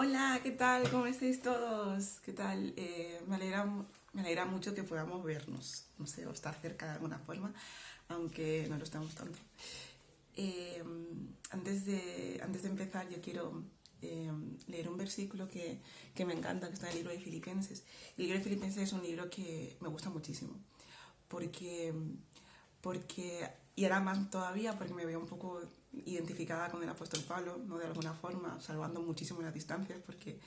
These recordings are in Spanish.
Hola, ¿qué tal? ¿Cómo estáis todos? ¿Qué tal? Me alegra mucho que podamos vernos, no sé, o estar cerca de alguna forma, aunque no lo estamos tanto. Eh, antes de empezar, yo quiero eh, leer un versículo que me encanta, que está en el libro de Filipenses. El libro de Filipenses es un libro que me gusta muchísimo, porque, y ahora más todavía, porque me veo un poco identificada con el apóstol Pablo, ¿no? De alguna forma, salvando muchísimo las distancias, porque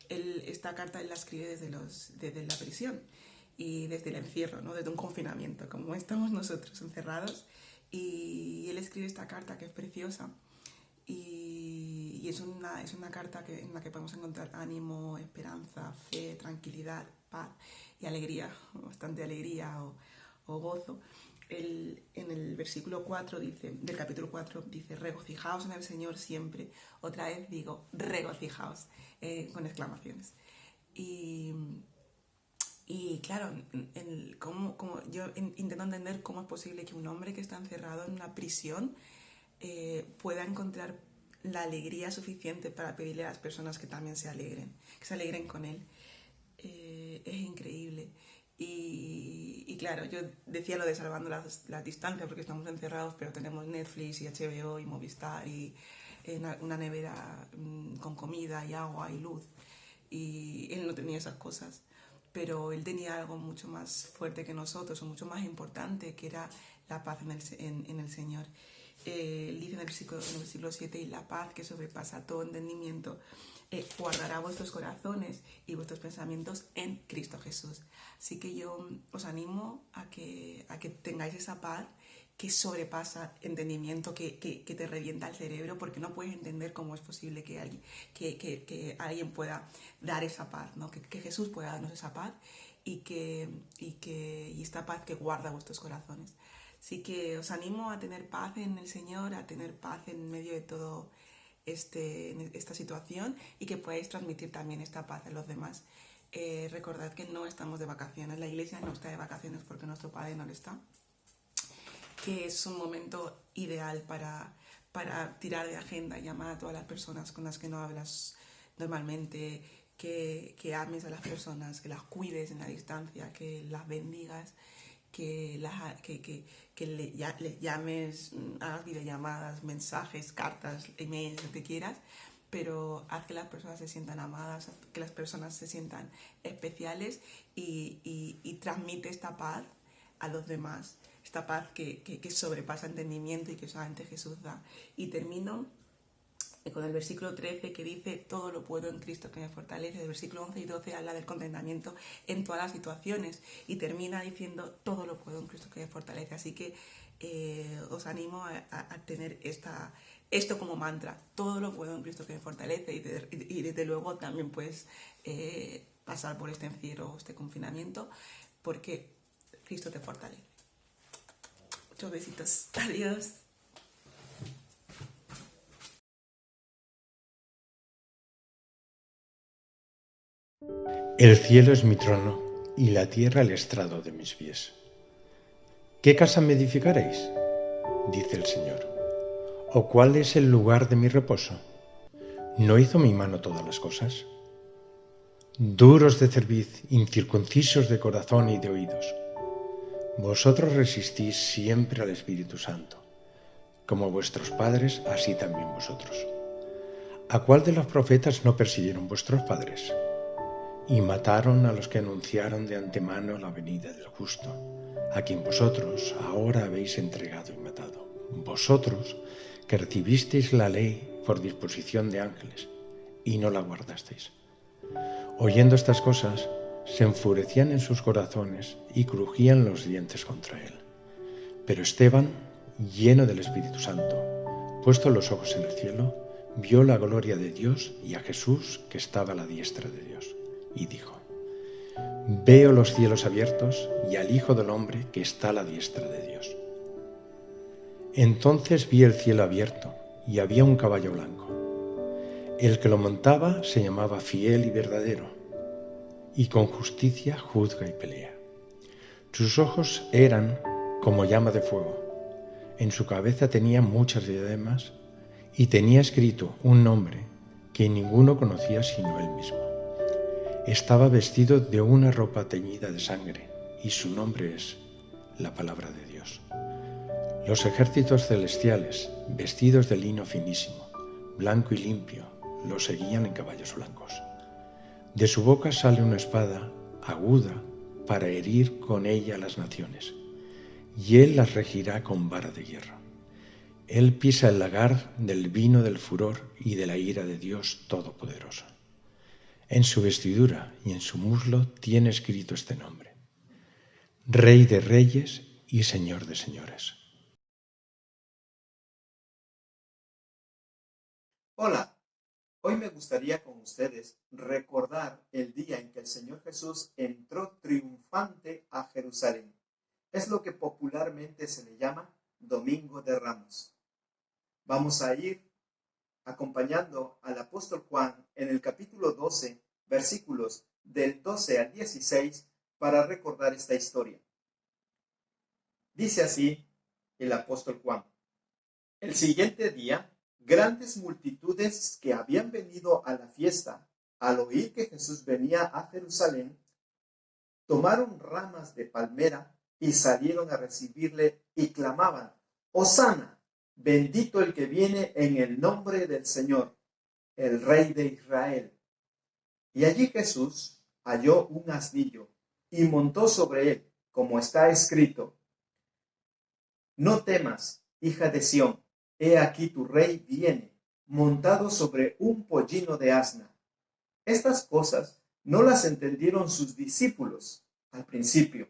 esta carta él la escribe desde la prisión y desde el encierro, ¿no? Desde un confinamiento, como estamos nosotros encerrados. Y él escribe esta carta que es preciosa y es una carta en la que podemos encontrar ánimo, esperanza, fe, tranquilidad, paz y alegría, bastante alegría o gozo. En el versículo 4 dice, del capítulo 4 dice, regocijaos en el Señor siempre. Otra vez digo, regocijaos, con exclamaciones. Y, y claro, yo intento entender cómo es posible que un hombre que está encerrado en una prisión pueda encontrar la alegría suficiente para pedirle a las personas que también que se alegren con él. Es increíble. Y claro, yo decía lo de salvando las distancias porque estamos encerrados, pero tenemos Netflix y HBO y Movistar y una nevera con comida y agua y luz. Y él no tenía esas cosas, pero él tenía algo mucho más fuerte que nosotros, o mucho más importante, que era la paz en el Señor. Él dice en el versículo 7, y la paz que sobrepasa todo entendimiento guardará vuestros corazones y vuestros pensamientos en Cristo Jesús. Así que yo os animo a que tengáis esa paz que sobrepasa entendimiento, que te revienta el cerebro, porque no puedes entender cómo es posible que alguien pueda dar esa paz, ¿no? Que Jesús pueda darnos esa paz y esta paz que guarda vuestros corazones. Así que os animo a tener paz en el Señor, a tener paz en medio de todo esta situación y que podáis transmitir también esta paz a los demás. Recordad que no estamos de vacaciones, la iglesia no está de vacaciones porque nuestro Padre no lo está, que es un momento ideal para tirar de agenda y llamar a todas las personas con las que no hablas normalmente, que ames a las personas, que las cuides en la distancia, que las bendigas, que le llames, hagas videollamadas, mensajes, cartas, emails, lo que quieras, pero haz que las personas se sientan amadas, haz que las personas se sientan especiales y transmite esta paz a los demás, esta paz que sobrepasa entendimiento y que solamente Jesús da. Y termino con el versículo 13 que dice, todo lo puedo en Cristo que me fortalece. El versículo 11 y 12 habla del contentamiento en todas las situaciones y termina diciendo, todo lo puedo en Cristo que me fortalece. Así que os animo a tener esto como mantra, todo lo puedo en Cristo que me fortalece, y desde luego también puedes pasar por este encierro o este confinamiento, porque Cristo te fortalece. Muchos besitos. Adiós. El cielo es mi trono y la tierra el estrado de mis pies. ¿Qué casa me edificaréis? Dice el Señor. ¿O cuál es el lugar de mi reposo? ¿No hizo mi mano todas las cosas? Duros de cerviz, incircuncisos de corazón y de oídos. Vosotros resistís siempre al Espíritu Santo. Como vuestros padres, así también vosotros. ¿A cuál de los profetas no persiguieron vuestros padres? Y mataron a los que anunciaron de antemano la venida del justo, a quien vosotros ahora habéis entregado y matado. Vosotros que recibisteis la ley por disposición de ángeles y no la guardasteis. Oyendo estas cosas, se enfurecían en sus corazones y crujían los dientes contra él. Pero Esteban, lleno del Espíritu Santo, puestos los ojos en el cielo, vio la gloria de Dios y a Jesús que estaba a la diestra de Dios. Y dijo, veo los cielos abiertos y al Hijo del Hombre que está a la diestra de Dios. Entonces vi el cielo abierto y había un caballo blanco. El que lo montaba se llamaba Fiel y Verdadero, y con justicia juzga y pelea. Sus ojos eran como llama de fuego. En su cabeza tenía muchas diademas y tenía escrito un nombre que ninguno conocía sino él mismo. Estaba vestido de una ropa teñida de sangre, y su nombre es la palabra de Dios. Los ejércitos celestiales, vestidos de lino finísimo, blanco y limpio, lo seguían en caballos blancos. De su boca sale una espada aguda para herir con ella las naciones, y él las regirá con vara de hierro. Él pisa el lagar del vino del furor y de la ira de Dios Todopoderoso. En su vestidura y en su muslo tiene escrito este nombre: Rey de Reyes y Señor de Señores. Hola, hoy me gustaría con ustedes recordar el día en que el Señor Jesús entró triunfante a Jerusalén. Es lo que popularmente se le llama Domingo de Ramos. Vamos a ir acompañando al apóstol Juan en el capítulo 12, versículos del 12 al 16 para recordar esta historia. Dice así el apóstol Juan: el siguiente día, grandes multitudes que habían venido a la fiesta, al oír que Jesús venía a Jerusalén, tomaron ramas de palmera y salieron a recibirle y clamaban: Hosana, bendito el que viene en el nombre del Señor, el Rey de Israel. Y allí Jesús halló un asnillo y montó sobre él, como está escrito: no temas, hija de Sión, he aquí tu rey viene, montado sobre un pollino de asna. Estas cosas no las entendieron sus discípulos al principio,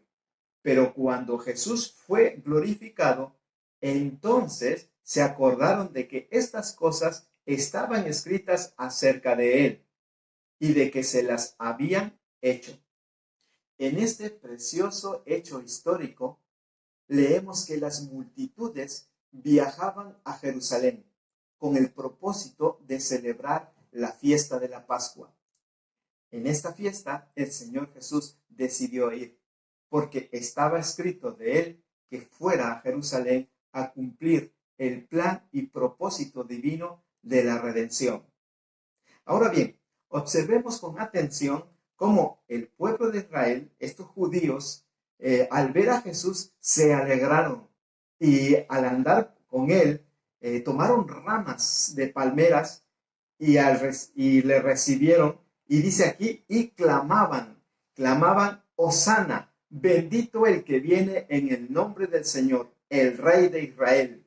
pero cuando Jesús fue glorificado, entonces se acordaron de que estas cosas estaban escritas acerca de él y de que se las habían hecho. En este precioso hecho histórico, leemos que las multitudes viajaban a Jerusalén con el propósito de celebrar la fiesta de la Pascua. En esta fiesta el Señor Jesús decidió ir, porque estaba escrito de él que fuera a Jerusalén a cumplir el plan y propósito divino de la redención. Ahora bien, observemos con atención cómo el pueblo de Israel, estos judíos, al ver a Jesús se alegraron y al andar con él tomaron ramas de palmeras y le recibieron, y dice aquí, y clamaban, Hosana, bendito el que viene en el nombre del Señor, el Rey de Israel.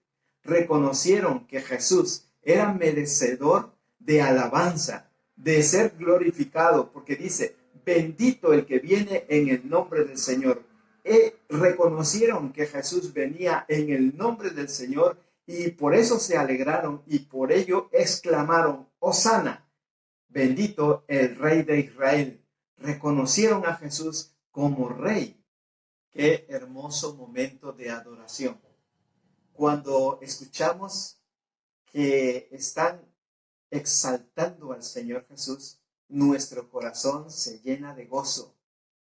Reconocieron que Jesús era merecedor de alabanza, de ser glorificado, porque dice, bendito el que viene en el nombre del Señor. Reconocieron que Jesús venía en el nombre del Señor y por eso se alegraron y por ello exclamaron, Hosana, bendito el Rey de Israel. Reconocieron a Jesús como Rey. Qué hermoso momento de adoración. Cuando escuchamos que están exaltando al Señor Jesús, nuestro corazón se llena de gozo,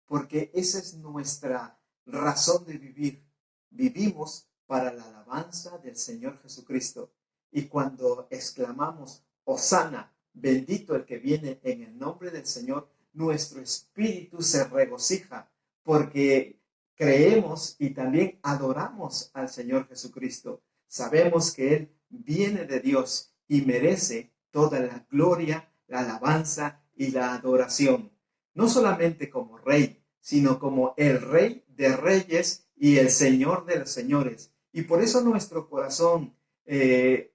porque esa es nuestra razón de vivir. Vivimos para la alabanza del Señor Jesucristo. Y cuando exclamamos, Hosana, bendito el que viene en el nombre del Señor, nuestro espíritu se regocija, porque creemos y también adoramos al Señor Jesucristo. Sabemos que Él viene de Dios y merece toda la gloria, la alabanza y la adoración. No solamente como Rey, sino como el Rey de Reyes y el Señor de los Señores. Y por eso nuestro corazón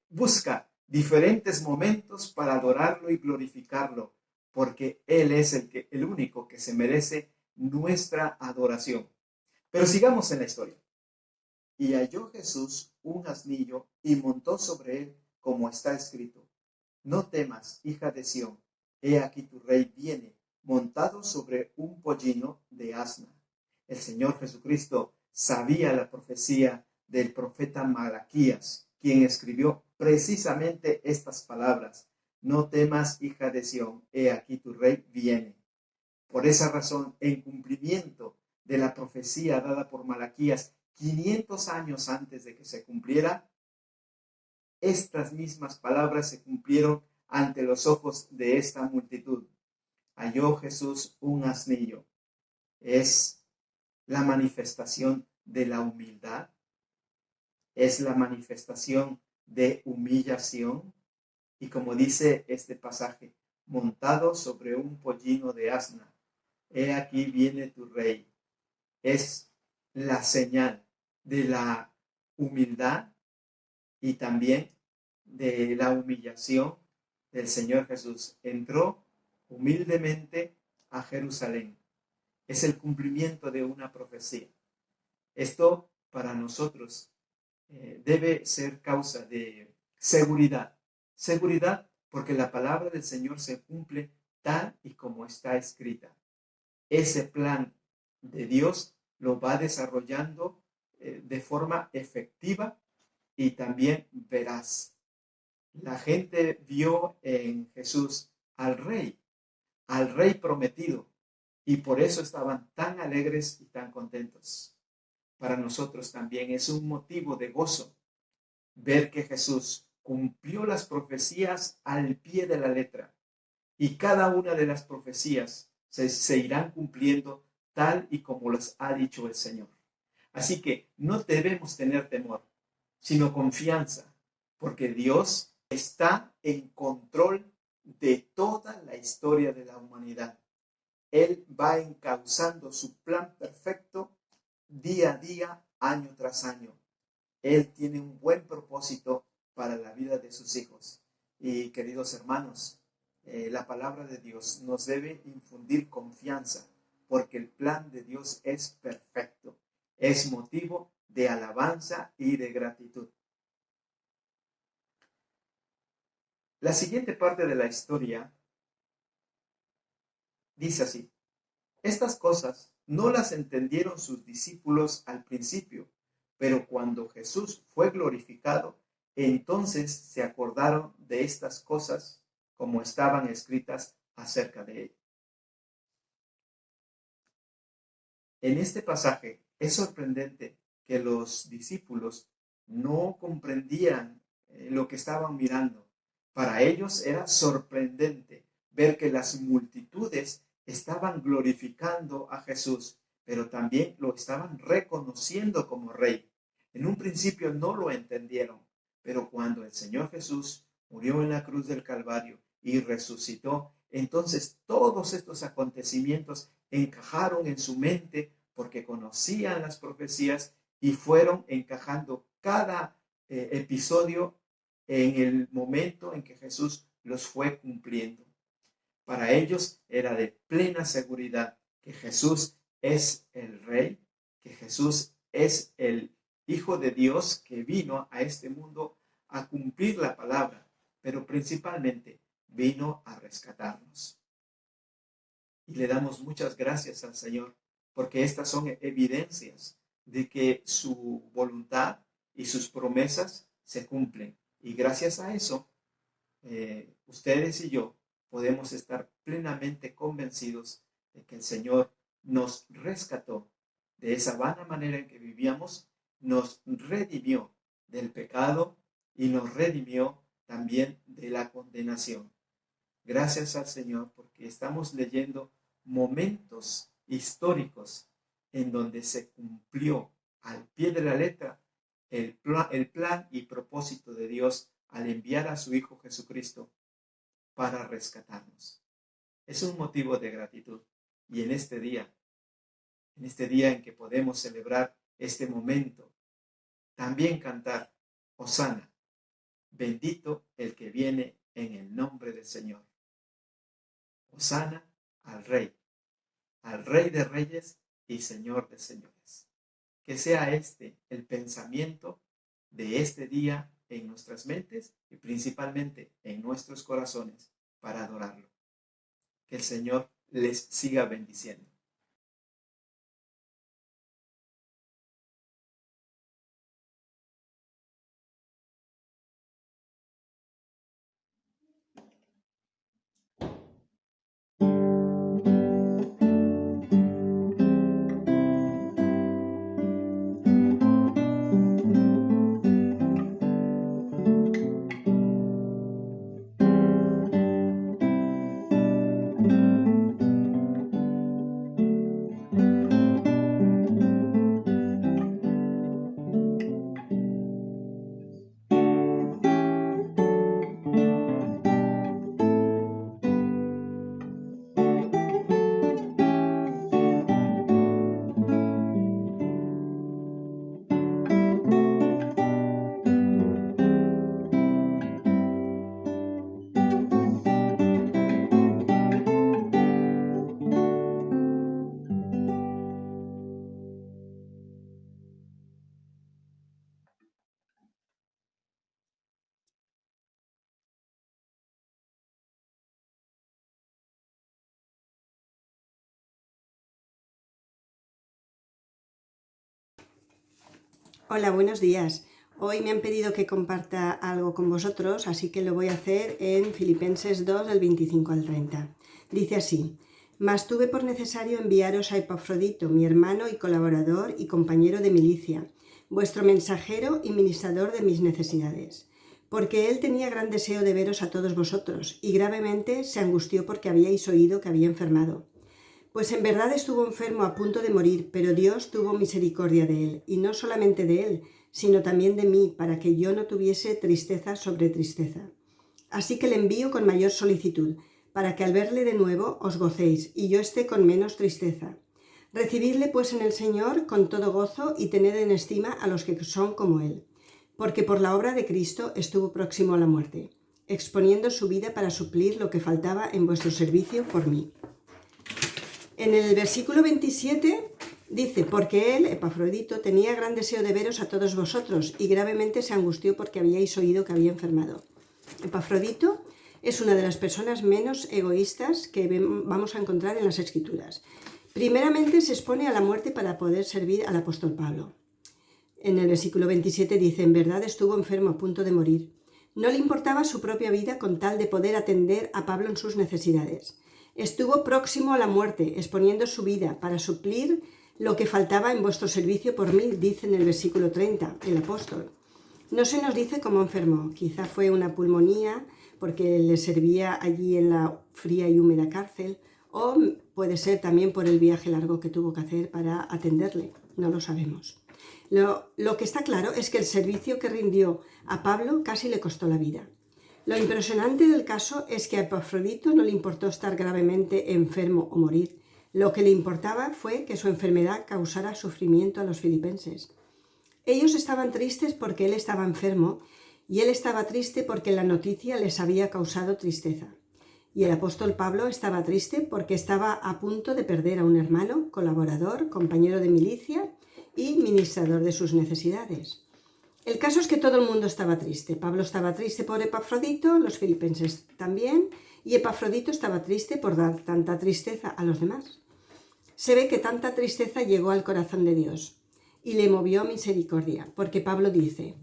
busca diferentes momentos para adorarlo y glorificarlo, porque Él es el único que se merece nuestra adoración. Pero sigamos en la historia. Y halló Jesús un asnillo y montó sobre él, como está escrito: no temas, hija de Sión, he aquí tu rey viene, montado sobre un pollino de asna. El Señor Jesucristo sabía la profecía del profeta Malaquías, quien escribió precisamente estas palabras: no temas, hija de Sión, he aquí tu rey viene. Por esa razón, en cumplimiento de la profecía dada por Malaquías 500 años antes de que se cumpliera, estas mismas palabras se cumplieron ante los ojos de esta multitud. Halló Jesús un asnillo. Es la manifestación de la humildad, es la manifestación de humillación. Y como dice este pasaje, montado sobre un pollino de asna, he aquí viene tu rey. Es la señal de la humildad y también de la humillación del Señor Jesús. Entró humildemente a Jerusalén. Es el cumplimiento de una profecía. Esto para nosotros debe ser causa de seguridad. Seguridad porque la palabra del Señor se cumple tal y como está escrita. Ese plan de Dios lo va desarrollando de forma efectiva y también veraz. La gente vio en Jesús al rey prometido, y por eso estaban tan alegres y tan contentos. Para nosotros también es un motivo de gozo ver que Jesús cumplió las profecías al pie de la letra, y cada una de las profecías se irán cumpliendo tal y como las ha dicho el Señor. Así que no debemos tener temor, sino confianza, porque Dios está en control de toda la historia de la humanidad. Él va encauzando su plan perfecto día a día, año tras año. Él tiene un buen propósito para la vida de sus hijos. Y queridos hermanos, la palabra de Dios nos debe infundir confianza, porque el plan de Dios es perfecto. Es motivo de alabanza y de gratitud. La siguiente parte de la historia dice así: estas cosas no las entendieron sus discípulos al principio, pero cuando Jesús fue glorificado, entonces se acordaron de estas cosas como estaban escritas acerca de él. En este pasaje es sorprendente que los discípulos no comprendían lo que estaban mirando. Para ellos era sorprendente ver que las multitudes estaban glorificando a Jesús, pero también lo estaban reconociendo como rey. En un principio no lo entendieron, pero cuando el Señor Jesús murió en la cruz del Calvario y resucitó, entonces todos estos acontecimientos encajaron en su mente porque conocían las profecías y fueron encajando cada episodio en el momento en que Jesús los fue cumpliendo. Para ellos era de plena seguridad que Jesús es el Rey, que Jesús es el Hijo de Dios que vino a este mundo a cumplir la palabra, pero principalmente vino a rescatarnos. Y le damos muchas gracias al Señor, porque estas son evidencias de que su voluntad y sus promesas se cumplen. Y gracias a eso, ustedes y yo podemos estar plenamente convencidos de que el Señor nos rescató de esa vana manera en que vivíamos, nos redimió del pecado y nos redimió también de la condenación. Gracias al Señor porque estamos leyendo momentos históricos en donde se cumplió al pie de la letra el plan y propósito de Dios al enviar a su Hijo Jesucristo para rescatarnos. Es un motivo de gratitud. Y en este día en que podemos celebrar este momento, también cantar Hosana, bendito el que viene en el nombre del Señor. Hosana al Rey de Reyes y Señor de Señores. Que sea este el pensamiento de este día en nuestras mentes y principalmente en nuestros corazones para adorarlo. Que el Señor les siga bendiciendo. Hola, buenos días. Hoy me han pedido que comparta algo con vosotros, así que lo voy a hacer en Filipenses 2, del 25 al 30. Dice así: Mas tuve por necesario enviaros a Epafrodito, mi hermano y colaborador y compañero de milicia, vuestro mensajero y ministrador de mis necesidades, porque él tenía gran deseo de veros a todos vosotros, y gravemente se angustió porque habíais oído que había enfermado. Pues en verdad estuvo enfermo a punto de morir, pero Dios tuvo misericordia de él, y no solamente de él, sino también de mí, para que yo no tuviese tristeza sobre tristeza. Así que le envío con mayor solicitud, para que al verle de nuevo os gocéis, y yo esté con menos tristeza. Recibidle pues en el Señor con todo gozo y tened en estima a los que son como él, porque por la obra de Cristo estuvo próximo a la muerte, exponiendo su vida para suplir lo que faltaba en vuestro servicio por mí. En el versículo 27 dice: porque él, Epafrodito, tenía gran deseo de veros a todos vosotros y gravemente se angustió porque habíais oído que había enfermado. Epafrodito es una de las personas menos egoístas que vamos a encontrar en las Escrituras. Primeramente se expone a la muerte para poder servir al apóstol Pablo. En el versículo 27 dice: en verdad estuvo enfermo a punto de morir. No le importaba su propia vida con tal de poder atender a Pablo en sus necesidades. Estuvo próximo a la muerte, exponiendo su vida para suplir lo que faltaba en vuestro servicio por mí, dice en el versículo 30, el apóstol. No se nos dice cómo enfermó. Quizá fue una pulmonía porque le servía allí en la fría y húmeda cárcel, o puede ser también por el viaje largo que tuvo que hacer para atenderle. No lo sabemos. Lo que está claro es que el servicio que rindió a Pablo casi le costó la vida. Lo impresionante del caso es que a Epafrodito no le importó estar gravemente enfermo o morir. Lo que le importaba fue que su enfermedad causara sufrimiento a los filipenses. Ellos estaban tristes porque él estaba enfermo y él estaba triste porque la noticia les había causado tristeza. Y el apóstol Pablo estaba triste porque estaba a punto de perder a un hermano, colaborador, compañero de milicia y ministrador de sus necesidades. El caso es que todo el mundo estaba triste. Pablo estaba triste por Epafrodito, los filipenses también, y Epafrodito estaba triste por dar tanta tristeza a los demás. Se ve que tanta tristeza llegó al corazón de Dios y le movió misericordia, porque Pablo dice: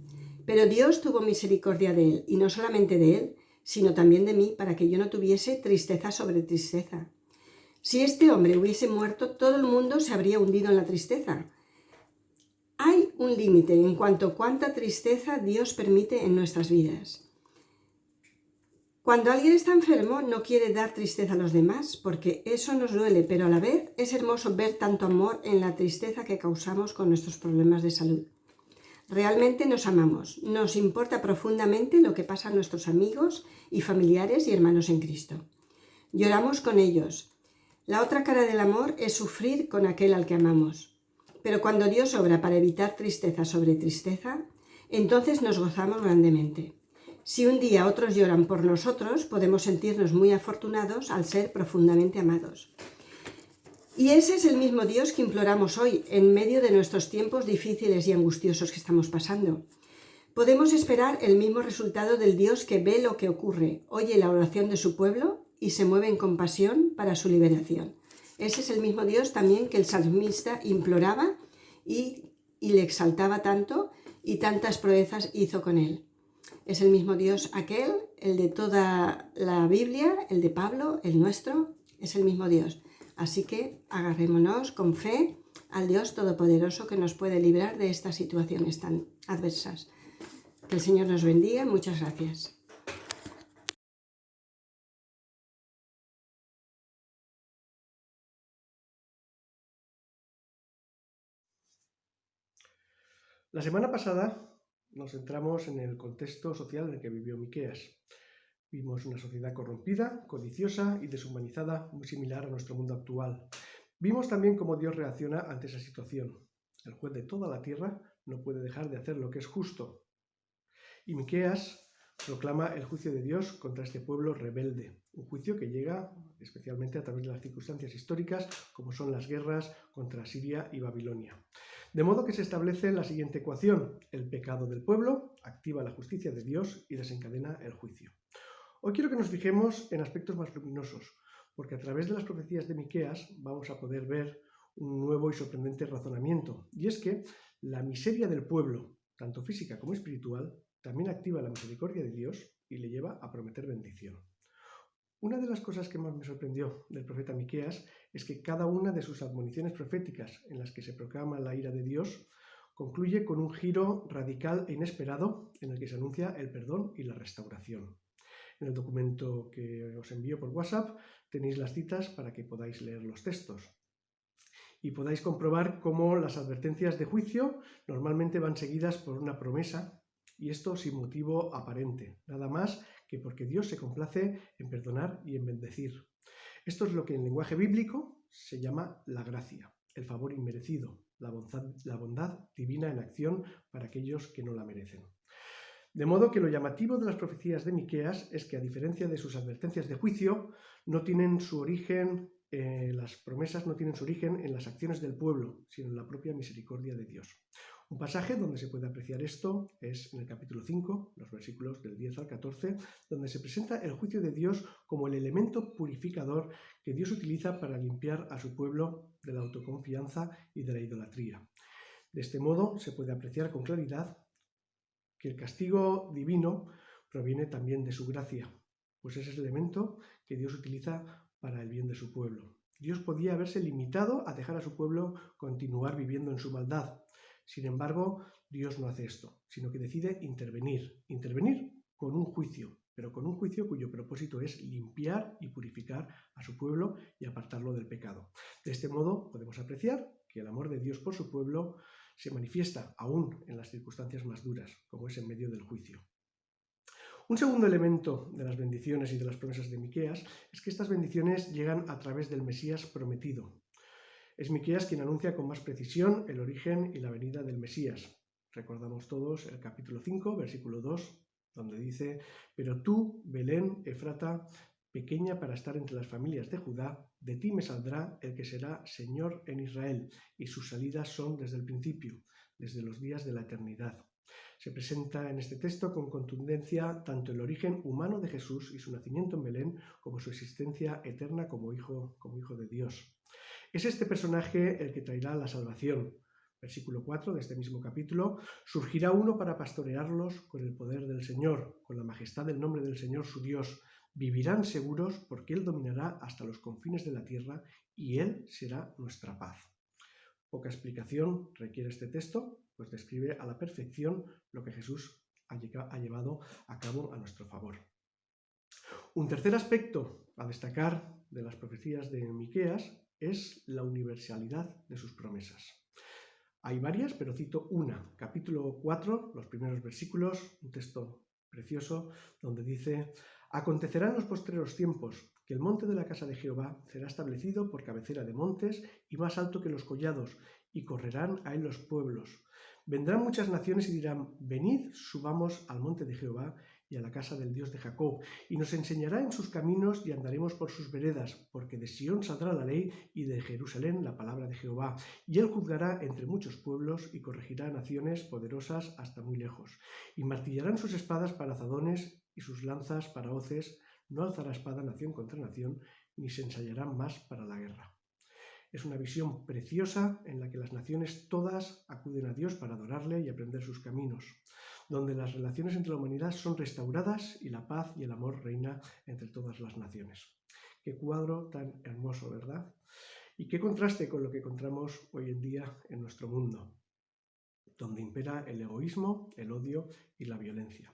pero Dios tuvo misericordia de él, y no solamente de él, sino también de mí, para que yo no tuviese tristeza sobre tristeza. Si este hombre hubiese muerto, todo el mundo se habría hundido en la tristeza. Hay un límite en cuanto a cuánta tristeza Dios permite en nuestras vidas. Cuando alguien está enfermo, no quiere dar tristeza a los demás, porque eso nos duele, pero a la vez es hermoso ver tanto amor en la tristeza que causamos con nuestros problemas de salud. Realmente nos amamos, nos importa profundamente lo que pasa a nuestros amigos y familiares y hermanos en Cristo. Lloramos con ellos. La otra cara del amor es sufrir con aquel al que amamos. Pero cuando Dios obra para evitar tristeza sobre tristeza, entonces nos gozamos grandemente. Si un día otros lloran por nosotros, podemos sentirnos muy afortunados al ser profundamente amados. Y ese es el mismo Dios que imploramos hoy, en medio de nuestros tiempos difíciles y angustiosos que estamos pasando. Podemos esperar el mismo resultado del Dios que ve lo que ocurre, oye la oración de su pueblo y se mueve en compasión para su liberación. Ese es el mismo Dios también que el salmista imploraba y le exaltaba tanto, y tantas proezas hizo con él. Es el mismo Dios aquel, el de toda la Biblia, el de Pablo, el nuestro, es el mismo Dios. Así que agarrémonos con fe al Dios Todopoderoso que nos puede librar de estas situaciones tan adversas. Que el Señor nos bendiga. Muchas gracias. La semana pasada nos centramos en el contexto social en el que vivió Miqueas. Vimos una sociedad corrompida, codiciosa y deshumanizada, muy similar a nuestro mundo actual. Vimos también cómo Dios reacciona ante esa situación. El juez de toda la tierra no puede dejar de hacer lo que es justo. Y Miqueas proclama el juicio de Dios contra este pueblo rebelde, un juicio que llega especialmente a través de las circunstancias históricas, como son las guerras contra Siria y Babilonia. De modo que se establece la siguiente ecuación: el pecado del pueblo activa la justicia de Dios y desencadena el juicio. Hoy quiero que nos fijemos en aspectos más luminosos, porque a través de las profecías de Miqueas vamos a poder ver un nuevo y y sorprendente razonamiento, y es que la miseria del pueblo, tanto física como espiritual, también activa la misericordia de Dios y le lleva a prometer bendición. Una de las cosas que más me sorprendió del profeta Miqueas es que cada una de sus admoniciones proféticas en las que se proclama la ira de Dios concluye con un giro radical e inesperado en el que se anuncia el perdón y la restauración. En el documento que os envío por WhatsApp tenéis las citas para que podáis leer los textos y podáis comprobar cómo las advertencias de juicio normalmente van seguidas por una promesa, y esto sin motivo aparente, nada más que porque Dios se complace en perdonar y en bendecir. Esto es lo que en lenguaje bíblico se llama la gracia, el favor inmerecido, la bondad divina en acción para aquellos que no la merecen. De modo que lo llamativo de las profecías de Miqueas es que, a diferencia de sus advertencias de juicio, las promesas no tienen su origen en las acciones del pueblo, sino en la propia misericordia de Dios. Un pasaje donde se puede apreciar esto es en el capítulo 5, los versículos del 10 al 14, donde se presenta el juicio de Dios como el elemento purificador que Dios utiliza para limpiar a su pueblo de la autoconfianza y de la idolatría. De este modo se puede apreciar con claridad que el castigo divino proviene también de su gracia, pues es el elemento que Dios utiliza para el bien de su pueblo. Dios podía haberse limitado a dejar a su pueblo continuar viviendo en su maldad. Sin embargo, Dios no hace esto, sino que decide intervenir con un juicio, pero con un juicio cuyo propósito es limpiar y purificar a su pueblo y apartarlo del pecado. De este modo podemos apreciar que el amor de Dios por su pueblo se manifiesta aún en las circunstancias más duras, como es en medio del juicio. Un segundo elemento de las bendiciones y de las promesas de Miqueas es que estas bendiciones llegan a través del Mesías prometido. Es Miqueas quien anuncia con más precisión el origen y la venida del Mesías. Recordamos todos el capítulo 5, versículo 2, donde dice: «Pero tú, Belén, Efrata, pequeña para estar entre las familias de Judá, de ti me saldrá el que será Señor en Israel, y sus salidas son desde el principio, desde los días de la eternidad». Se presenta en este texto con contundencia tanto el origen humano de Jesús y su nacimiento en Belén, como su existencia eterna como hijo de Dios. Es este personaje el que traerá la salvación. Versículo 4 de este mismo capítulo: «Surgirá uno para pastorearlos con el poder del Señor, con la majestad del nombre del Señor su Dios. Vivirán seguros porque Él dominará hasta los confines de la tierra y Él será nuestra paz». Poca explicación requiere este texto, pues describe a la perfección lo que Jesús ha llevado a cabo a nuestro favor. Un tercer aspecto a destacar de las profecías de Miqueas es la universalidad de sus promesas. Hay varias, pero cito una. Capítulo 4, los primeros versículos, un texto precioso, donde dice: «Acontecerá en los postreros tiempos que el monte de la casa de Jehová será establecido por cabecera de montes y más alto que los collados, y correrán a él los pueblos. Vendrán muchas naciones y dirán: venid, subamos al monte de Jehová y a la casa del Dios de Jacob, y nos enseñará en sus caminos y andaremos por sus veredas, porque de Sión saldrá la ley y de Jerusalén la palabra de Jehová. Y él juzgará entre muchos pueblos y corregirá naciones poderosas hasta muy lejos. Y martillarán sus espadas para azadones y sus lanzas para hoces. No alzará espada nación contra nación, ni se ensayarán más para la guerra». Es una visión preciosa en la que las naciones todas acuden a Dios para adorarle y aprender sus caminos, donde las relaciones entre la humanidad son restauradas y la paz y el amor reina entre todas las naciones. Qué cuadro tan hermoso, ¿verdad? Y qué contraste con lo que encontramos hoy en día en nuestro mundo, donde impera el egoísmo, el odio y la violencia.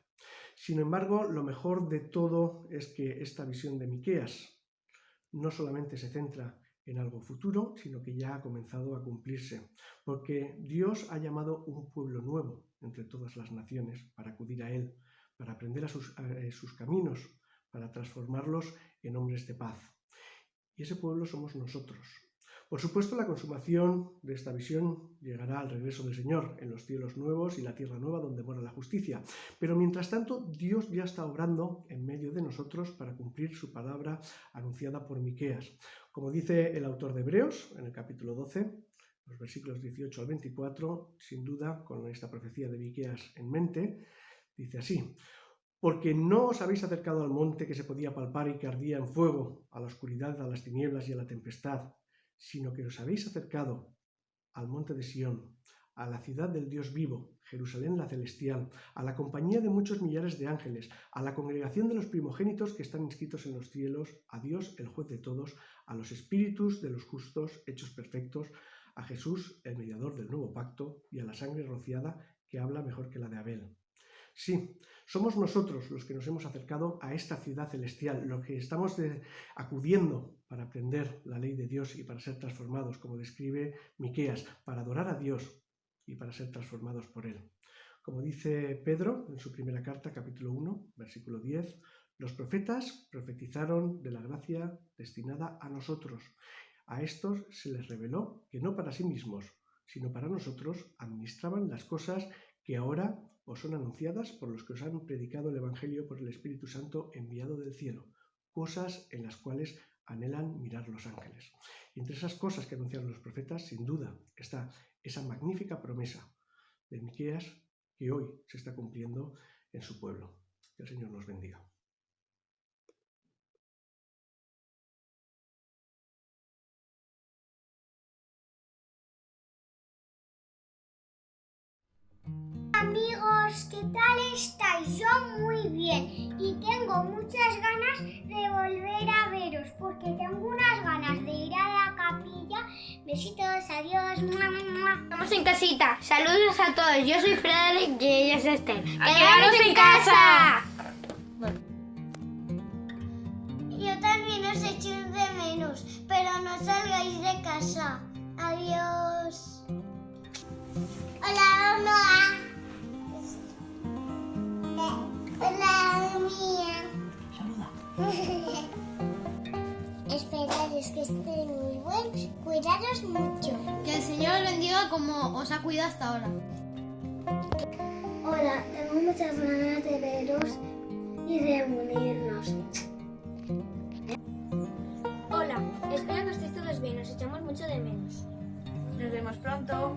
Sin embargo, lo mejor de todo es que esta visión de Miqueas no solamente se centra en algo futuro, sino que ya ha comenzado a cumplirse, porque Dios ha llamado un pueblo nuevo entre todas las naciones para acudir a Él, para aprender a sus caminos, para transformarlos en hombres de paz. Y ese pueblo somos nosotros. Por supuesto, la consumación de esta visión llegará al regreso del Señor, en los cielos nuevos y la tierra nueva donde mora la justicia. Pero mientras tanto, Dios ya está obrando en medio de nosotros para cumplir su palabra anunciada por Miqueas. Como dice el autor de Hebreos, en el capítulo 12, los versículos 18 al 24, sin duda, con esta profecía de Miqueas en mente, dice así: «Porque no os habéis acercado al monte que se podía palpar y que ardía en fuego, a la oscuridad, a las tinieblas y a la tempestad, sino que os habéis acercado al monte de Sión, a la ciudad del Dios vivo, Jerusalén la celestial, a la compañía de muchos millares de ángeles, a la congregación de los primogénitos que están inscritos en los cielos, a Dios, el juez de todos, a los espíritus de los justos hechos perfectos, a Jesús, el mediador del nuevo pacto, y a la sangre rociada que habla mejor que la de Abel. Sí, somos nosotros los que nos hemos acercado a esta ciudad celestial, los que estamos acudiendo para aprender la ley de Dios y para ser transformados, como describe Miqueas, para adorar a Dios y para ser transformados por Él. Como dice Pedro en su primera carta, capítulo 1, versículo 10, los profetas profetizaron de la gracia destinada a nosotros. A estos se les reveló que no para sí mismos, sino para nosotros administraban las cosas que ahora os son anunciadas por los que os han predicado el Evangelio por el Espíritu Santo enviado del cielo, cosas en las cuales anhelan mirar los ángeles. Y entre esas cosas que anunciaron los profetas, sin duda, está esa magnífica promesa de Miqueas que hoy se está cumpliendo en su pueblo. Que el Señor nos bendiga. Amigos, ¿qué tal estáis? Yo muy bien y tengo muchas ganas de volver a veros porque tengo unas ganas de ir a la capilla. Besitos, adiós. Estamos en casita. Saludos a todos. Yo soy Frederick y ella es Esther. ¡Quedaros en casa! Yo también os echo de menos, pero no salgáis de casa. Adiós. Hola, Noah. Hola, mía. Saluda. Esperad, es que estoy muy buen. Cuidaros mucho. Que el Señor os bendiga como os ha cuidado hasta ahora. Hola, tengo muchas ganas de veros y de unirnos. Hola, espero que estéis todos bien. Os echamos mucho de menos. Nos vemos pronto.